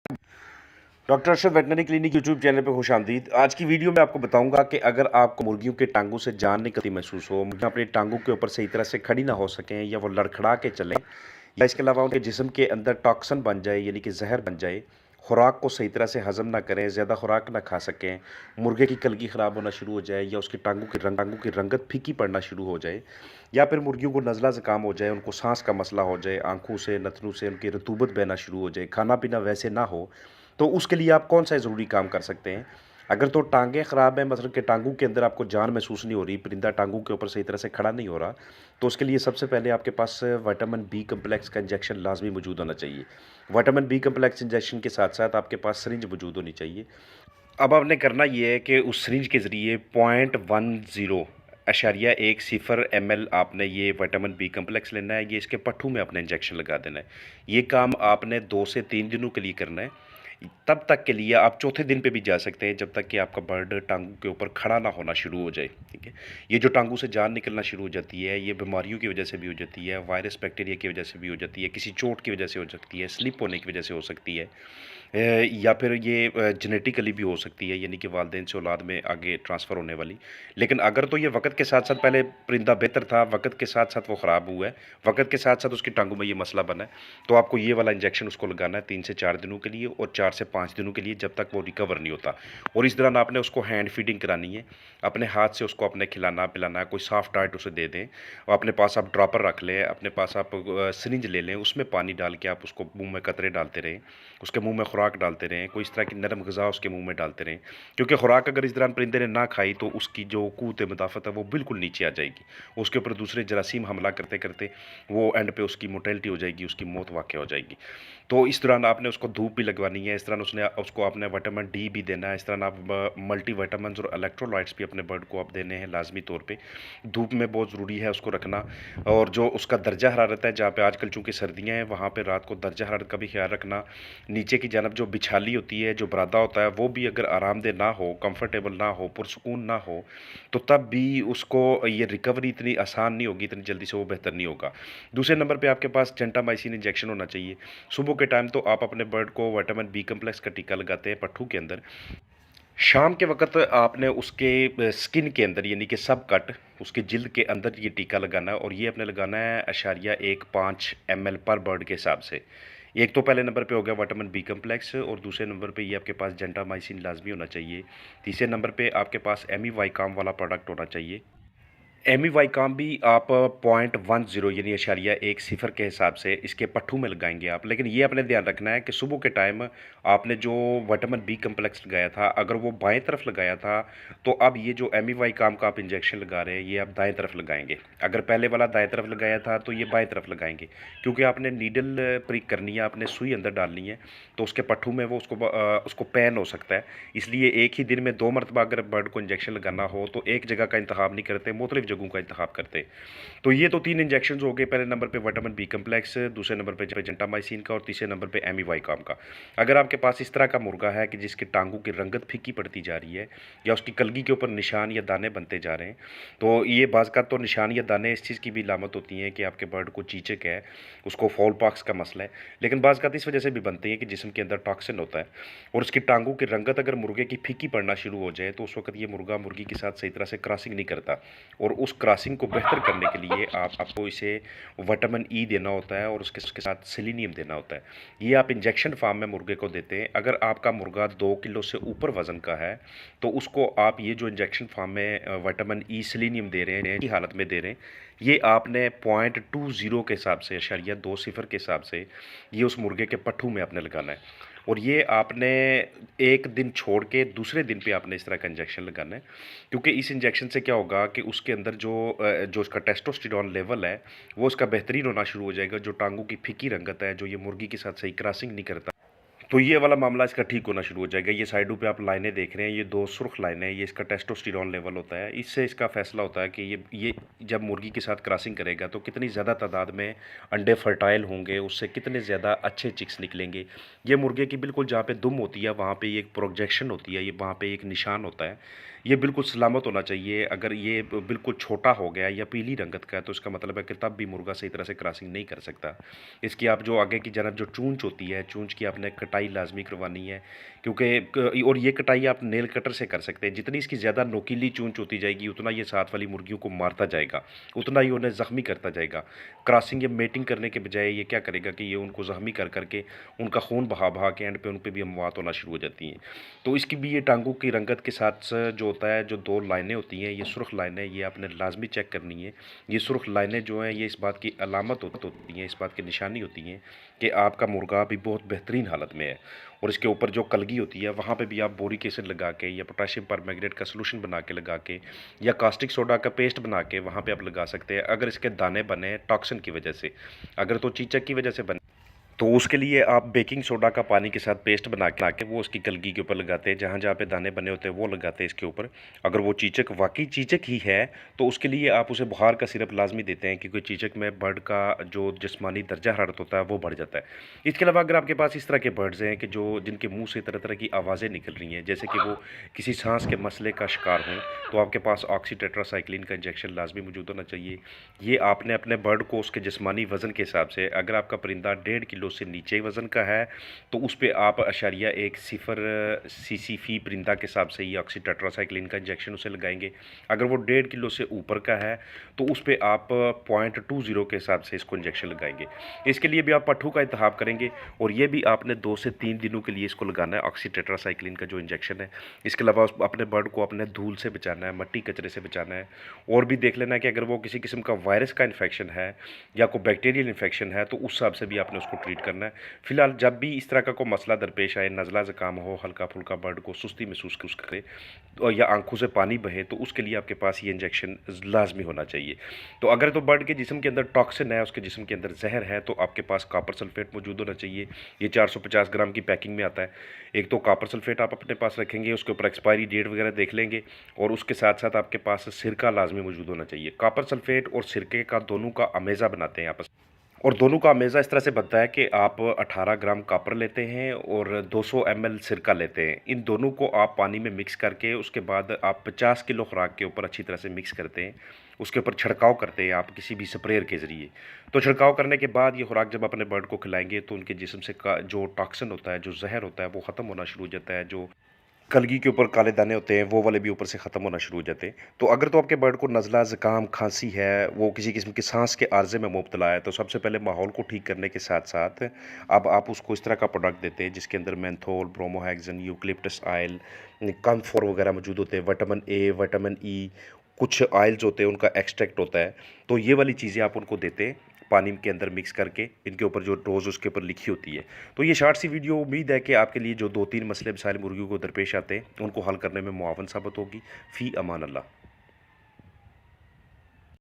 Doctor Arshad veterinary clinic YouTube channel पे खुशामदीद। आज की वीडियो में आपको बताऊंगा कि अगर आपको मुर्गियों के टांगों से जान निकलती महसूस हो, मुर्गियाँ अपनी टांगों के ऊपर सही तरह से खड़ी ना हो सकें या वो लड़खड़ा के चलें, या इसके अलावा उनके जिस्म के अंदर टॉक्सन बन जाए यानी कि जहर बन जाए, खुराक को सही तरह से हजम ना करें, ज़्यादा खुराक ना खा सकें, मुर्गे की कलगी ख़राब होना शुरू हो जाए या उसकी टांगों की रंगत फीकी पड़ना शुरू हो जाए, या फिर मुर्गियों को नज़ला ज़ुकाम हो जाए, उनको सांस का मसला हो जाए, आंखों से नथनों से उनकी रतूबत बहना शुरू हो जाए, खाना पीना वैसे ना हो, तो उसके लिए आप कौन सा ज़रूरी काम कर सकते हैं। अगर तो टांगें ख़राब हैं, मतलब कि टांगों के अंदर आपको जान महसूस नहीं हो रही, परिंदा टांगों के ऊपर सही तरह से खड़ा नहीं हो रहा, तो उसके लिए सबसे पहले आपके पास विटामिन बी कम्प्लेक्स का इंजेक्शन लाजमी मौजूद होना चाहिए। विटामिन बी कम्प्लेक्स इंजेक्शन के साथ साथ आपके पास सिरिंज मौजूद होनी चाहिए। अब आपने करना ये है कि उस सिरिंज के ज़रिए 0.10 आपने ये विटामिन बी कम्प्लेक्स लेना है, ये इसके पट्ठू में अपने इंजेक्शन लगा देना है। ये काम आपने 2 से 3 दिनों के लिए करना है। तब तक के लिए आप चौथे दिन पे भी जा सकते हैं, जब तक कि आपका बर्ड टांगों के ऊपर खड़ा ना होना शुरू हो जाए, ठीक है। ये जो टांगों से जान निकलना शुरू हो जाती है, ये बीमारियों की वजह से भी हो जाती है, वायरस बैक्टीरिया की वजह से भी हो जाती है, किसी चोट की वजह से हो सकती है, स्लिप होने की वजह से हो सकती है, या फिर ये जेनेटिकली भी हो सकती है, यानी कि वालिदैन से औलाद में आगे ट्रांसफ़र होने वाली। लेकिन अगर तो ये वक़्त के साथ-साथ, पहले परिंदा बेहतर था, वक़्त के साथ-साथ वो ख़राब हुआ है, वक़्त के साथ-साथ उसकी टांगों में ये मसला बना है, तो आपको ये वाला इंजेक्शन उसको लगाना है 3 से 4 दिनों के लिए और 4 से 5 दिनों के लिए, जब तक वो रिकवर नहीं होता। और इस दौरान आपने उसको हैंड फीडिंग करानी है, अपने हाथ से उसको आपने खिलाना-पिलाना है, कोई सॉफ्ट डाइट उसे दे दें। और अपने पास आप ड्रॉपर रख लें, अपने पास आप सिरिंज ले लें, उसमें पानी डाल के आप उसको मुँह में कतरे डालते रहें, उसके मुँह में खुराक डालते रहें, कोई इस तरह की नरम ग़िज़ा उसके मुँह में डालते रहें। क्योंकि खुराक अगर इस दौरान परिंदे ने ना खाई, तो उसकी जो क़ुव्वत मुदाफ़त है वो बिल्कुल नीचे आ जाएगी। उसके ऊपर दूसरे जरासीम हमला करते-करते वो एंड पे उसकी मोर्टेलिटी हो जाएगी, उसकी मौत वाक़या हो जाएगी। तो इस दौरान आपने उसको धूप भी लगवानी है, इस तरह उसको आपने विटामिन डी भी देना है, इस तरह आप मल्टीविटामिन्स और इलेक्ट्रोलाइट्स भी अपने बर्ड को आप देने हैं लाज़मी तौर पे। धूप में बहुत ज़रूरी है उसको रखना। और जो उसका दर्जा हरारत है, जहाँ पे आजकल चूँकि सर्दियाँ हैं, वहाँ पे रात को दर्जा हरारत का भी ख़्याल रखना। नीचे की जानब जो बिछाली होती है, जो बरादा होता है, वो भी अगर आरामदेह ना हो, कंफर्टेबल ना हो, पुरसुकून ना हो, तो तब भी उसको ये रिकवरी इतनी आसान नहीं होगी, इतनी जल्दी से वो बेहतर नहीं होगा। दूसरे नंबर पे आपके पास जेंटामाइसिन इंजेक्शन होना चाहिए। सुबह के टाइम तो आप अपने बर्ड को विटामिन बी कम्प्लेक्स का टीका लगाते हैं पट्ठू के अंदर। शाम के वक़्त आपने उसके स्किन के अंदर, यानी कि सब कट, उसके जिल्द के अंदर ये टीका लगाना है, और ये आपने लगाना है 0.15 ml पर बर्ड के हिसाब से। एक तो पहले नंबर पे हो गया विटामिन बी कम्प्लेक्स, और दूसरे नंबर पे ये आपके पास जेंटामाइसिन लाज़मी होना चाहिए। तीसरे नंबर पे आपके पास एमीवाइकाम वाला प्रोडक्ट होना चाहिए। एमीवाइकाम भी आप 0.10 यानी 0.10 के हिसाब से इसके पट्ठू में लगाएंगे आप। लेकिन ये आपने ध्यान रखना है कि सुबह के टाइम आपने जो विटामिन बी कम्प्लेक्स लगाया था, अगर वो बाएं तरफ लगाया था, तो अब ये जो एमीवाइकाम का आप इंजेक्शन लगा रहे हैं, ये आप दाएं तरफ लगाएंगे। अगर पहले वाला दाएं तरफ लगाया था, तो ये बाएं तरफ लगाएंगे, क्योंकि आपने नीडल प्रिक करनी है, आपने सुई अंदर डालनी है, तो उसके पट्ठू में वो उसको पैन हो सकता है। इसलिए एक ही दिन में 2 मरतबा अगर बर्ड को इंजेक्शन लगाना हो, तो एक जगह का इंतखाब नहीं करते, मुख्तलिफ जगहों का इंतखाब करते। तो ये तो 3 इंजेक्शंस हो गए। पहले नंबर पे विटामिन बी कम्प्लेक्स, दूसरे नंबर पे जेंटामाइसिन का, और तीसरे नंबर पे एमीवाइकाम का। अगर आपके पास इस तरह का मुर्गा है कि जिसकी टांगों की रंगत फीकी पड़ती जा रही है, या उसकी कलगी के ऊपर निशान या दाने बनते जा रहे हैं, तो ये बाज़ का तो निशान या दाने इस चीज़ की भी अलामत होती हैं कि आपके बर्ड को चीचक है, उसको फाउल पॉक्स का मसला है। लेकिन बाज़ का इस वजह से भी बनती है कि जिस्म के अंदर टॉक्सिन होता है, और उसकी टांगों की रंगत अगर मुर्गे की फीकी पड़ना शुरू हो जाए, तो उस वक्त ये मुर्गा मुर्गी के साथ सही तरह से क्रॉसिंग नहीं करता, और उस क्रॉसिंग को बेहतर करने के लिए आपको इसे विटामिन ई देना होता है, और उसके साथ सेलेनियम देना होता है। ये आप इंजेक्शन फार्म में मुर्गे को देते हैं। अगर आपका मुर्गा 2 किलो से ऊपर वज़न का है, तो उसको आप ये जो इंजेक्शन फार्म में विटामिन ई सेलेनियम दे रहे हैं, की हालत में दे रहे हैं, ये आपने 0.20 के हिसाब से, 0.20 के हिसाब से ये उस मुर्गे के पट्ठू में आपने लगाना है। और ये आपने एक दिन छोड़ के दूसरे दिन पे आपने इस तरह का इंजेक्शन लगाना है, क्योंकि इस इंजेक्शन से क्या होगा कि उसके अंदर जो उसका टेस्टोस्टेरोन लेवल है, वो उसका बेहतरीन होना शुरू हो जाएगा। जो टांगों की फीकी रंगत है, जो ये मुर्गी के साथ सही क्रॉसिंग नहीं करता, तो ये वाला मामला इसका ठीक होना शुरू हो जाएगा। ये साइडों पे आप लाइनें देख रहे हैं, ये 2 सुर्ख लाइनें हैं, ये इसका टेस्टोस्टेरोन लेवल होता है। इससे इसका फैसला होता है कि ये जब मुर्गी के साथ क्रॉसिंग करेगा, तो कितनी ज़्यादा तादाद में अंडे फर्टाइल होंगे, उससे कितने ज़्यादा अच्छे चिक्स निकलेंगे। ये मुर्गे की बिल्कुल जहाँ पे दुम होती है, वहाँ पे एक प्रोजेक्शन होती है, ये वहाँ पे एक निशान होता है। ये बिल्कुल सलामत होना चाहिए। अगर ये बिल्कुल छोटा हो गया या पीली रंगत का है तो इसका मतलब है कि तब भी मुर्गा सही तरह से क्रॉसिंग नहीं कर सकता। इसकी आप जो आगे की जानब जो चूंच होती है, चूंच की आपने कटाई लाजमी करवानी है, क्योंकि और ये कटाई आप नेल कटर से कर सकते हैं। जितनी इसकी ज़्यादा नोकीली चूंच होती जाएगी उतना ये साथ वाली मुर्गियों को मारता जाएगा, उतना ही उन्हें ज़ख्मी करता जाएगा। क्रॉसिंग या मेटिंग करने के बजाय ये क्या करेगा कि ये उनको ज़ख्मी कर करके उनका खून बहा बहा के एंड पे उन पे भी अमवात होना शुरू हो जाती हैं। तो इसकी भी ये टांगों की रंगत के साथ जो होता है, जो 2 लाइनें होती हैं, ये सुर्ख लाइनें, ये आपने लाज़मी चेक करनी है। ये सुर्ख लाइनें जो हैं ये इस बात की अलामत होती हैं, इस बात की निशानी होती हैं कि आपका मुर्गा अभी बहुत बेहतरीन हालत में है। और इसके ऊपर जो कलगी होती है वहाँ पे भी आप बोरिक एसिड लगा के या पोटेशियम परमैंगनेट का सॉल्यूशन बना के लगा के या कास्टिक सोडा का पेस्ट बना के वहाँ पे आप लगा सकते हैं। अगर इसके दाने बने टॉक्सिन की वजह से, अगर तो चीचक की वजह से बने, तो उसके लिए आप बेकिंग सोडा का पानी के साथ पेस्ट बना के वो उसकी कलगी के ऊपर लगाते हैं, जहाँ जहाँ पे दाने बने होते हैं वो लगाते हैं इसके ऊपर। अगर वो चीचक वाकई चीचक ही है तो उसके लिए आप उसे बुखार का सिरप लाजमी देते हैं, क्योंकि चीचक में बर्ड का जो जिस्मानी दर्जा हरारत होता है वो बढ़ जाता है। इसके अलावा अगर आपके पास इस तरह के बर्ड्स हैं कि जो जिनके मुँह से तरह तरह की आवाज़ें निकल रही हैं, जैसे कि वो किसी सांस के मसले का शिकार हों, तो आपके पास ऑक्सी टेट्रासाइक्लिन का इंजेक्शन लाजमी मौजूद होना चाहिए। ये आपने अपने बर्ड को उसके जिस्मानी वज़न के हिसाब से, अगर आपका परिंदा 1.5 किलो से नीचे वज़न का है तो उस पे आप अशारिया 1 सीसी फी परिंदा के हिसाब से ये ऑक्सी टेट्रासाइक्लिन का इंजेक्शन उसे लगाएंगे। अगर वो 1.5 किलो से ऊपर का है तो उस पे आप 0.20 के हिसाब से इसको इंजेक्शन लगाएंगे। इसके लिए भी आप पट्ठू का इंतखाब करेंगे और ये भी आपने 2 से 3 दिनों के लिए इसको लगाना है, ऑक्सी टेट्रासाइक्लिन का जो इंजेक्शन है। इसके अलावा अपने बर्ड को अपने धूल से बचाना है, मट्टी कचरे से बचाना है, और भी देख लेना है कि अगर वो किसी किस्म का वायरस का इन्फेक्शन है या कोई बैक्टीरियल इन्फेक्शन है तो उस हिसाब से भी आपने उसको ट्रीट करना है। फिलहाल जब भी इस तरह का कोई मसला दरपेश आए, नज़ला ज़ुकाम हो, हल्का फुल्का बर्ड को सुस्ती महसूस करे तो या आंखों से पानी बहे, तो उसके लिए आपके पास ये इंजेक्शन लाजमी होना चाहिए। तो अगर तो बर्ड के जिस्म के अंदर टॉक्सिन है, उसके जिस्म के अंदर जहर है, तो आपके पास कॉपर सल्फेट मौजूद होना चाहिए। ये 450 ग्राम की पैकिंग में आता है। एक तो कॉपर सल्फेट आप अपने पास रखेंगे, उसके ऊपर एक्सपायरी डेट वगैरह देख लेंगे, और उसके साथ साथ आपके पास सिरका लाजमी मौजूद होना चाहिए। कॉपर सल्फेट और सिरके का दोनों का अमेज़ा बनाते हैं आपस, और दोनों का अमेज़ा इस तरह से बनता है कि आप 18 ग्राम कॉपर लेते हैं और 200 ml सिरका लेते हैं। इन दोनों को आप पानी में मिक्स करके उसके बाद आप 50 किलो खुराक के ऊपर अच्छी तरह से मिक्स करते हैं। उसके ऊपर छिड़काव करते हैं आप किसी भी स्प्रेयर के ज़रिए। तो छिड़काव करने के बाद ये खुराक जब अपने बर्ड को खिलाएंगे तो उनके जिस्म से का जो टॉक्सिन होता है, जो जहर होता है, वो ख़त्म होना शुरू हो जाता है। जो कलगी के ऊपर काले दाने होते हैं वो वाले भी ऊपर से ख़त्म होना शुरू हो जाते हैं। तो अगर तो आपके बर्ड को नज़ला, ज़ुकाम, खांसी है, वो किसी किस्म की सांस के आर्जे में मुब्तला है, तो सबसे पहले माहौल को ठीक करने के साथ साथ अब आप उसको इस तरह का प्रोडक्ट देते हैं जिसके अंदर मेंथोल, ब्रोमोहेक्सिन, यूकलिप्टस ऑयल, कम्फोर वगैरह मौजूद होते हैं, विटामिन ए, विटामिन ई, कुछ ऑयल्स होते हैं उनका एक्सट्रैक्ट होता है। तो ये वाली चीज़ें आप उनको देते हैं पानी के अंदर मिक्स करके, इनके ऊपर जो डोज़ उसके ऊपर लिखी होती है। तो ये शॉर्ट सी वीडियो उम्मीद है कि आपके लिए जो 2-3 मसले मसाइल मुर्गियों को दरपेश आते हैं उनको हल करने में मुआवन साबित होगी। फ़ी अमान अल्लाह।